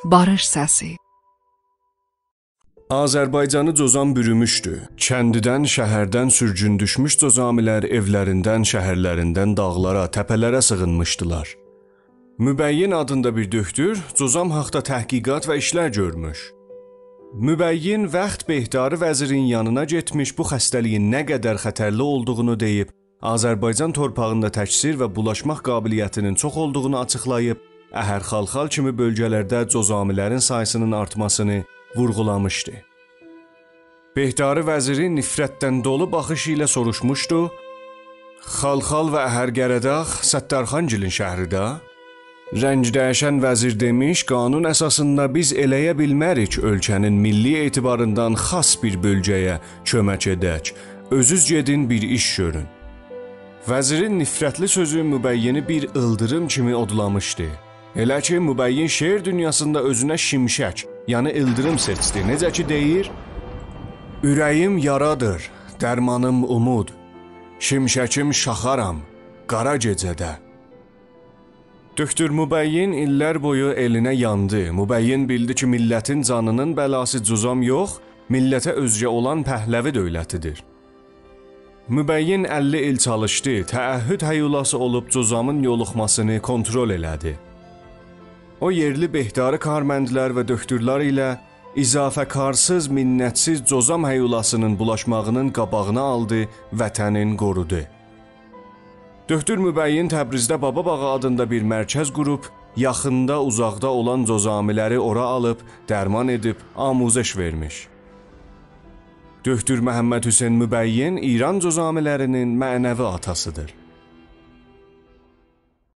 Barış səsi. Azərbaycanı cozam bürümüşdü. Kəndidən, şəhərdən sürgün düşmüş cozamilər evlərindən, şəhərlərindən dağlara, təpələrə sığınmışdılar. Mübəyyin adında bir döktür, cozam haqda təhqiqat və işlər görmüş. Mübəyyin vaxt Behdarı vəzirin yanına getmiş, bu xəstəliyin nə qədər xətərli olduğunu deyib, Azərbaycan torpağında təksir və bulaşmaq qabiliyyətinin çox olduğunu açıqlayıb, Əhər-Xalxal kimi bölgələrdə cozamilərin sayısının artmasını vurğulamışdı. Behdarı vəziri nifrətdən dolu baxışı ilə soruşmuşdu: Xalxal və Əhər-Qəradağ Səttarxangilin şəhridə? Rəng dəyişən vəzir demiş, qanun əsasında biz eləyə bilmərik ölkənin milli etibarından xas bir bölgəyə kömək edək, özüz gedin bir iş görün. Vəzirin nifrətli sözü Mübəyyini bir ıldırım kimi odlamışdı. Elə ki, Mübəyyin şeir dünyasında özünə şimşək, yəni ıldırım seçdi. Necə ki deyir: Ürəyim yaradır, dərmanım umud, şimşəkim şaxaram, qara gecədə. Döktür Mübəyyin illər boyu elinə yandı. Mübəyyin bildi ki, millətin canının bəlası cozam yox, millətə özgə olan Pəhləvi dövlətidir. Mübəyyin 50 il çalışdı, təəhhüd həyulası olub cozamın yoluxmasını kontrol elədi. O yerli Behdarı karməndlər və döktürlər ilə izafəkarsız, minnətsiz cozam həyulasının bulaşmağının qabağını aldı, vətənin qorudu. Döktür Mübəyyin Təbrizdə Bababağı adında bir mərkəz qurub, yaxında, uzaqda olan cozamiləri ora alıb, dərman edib, amuzəş vermiş. Döktür Məhəmməd Hüseyn Mübəyyin İran cozamilərinin mənəvi atasıdır.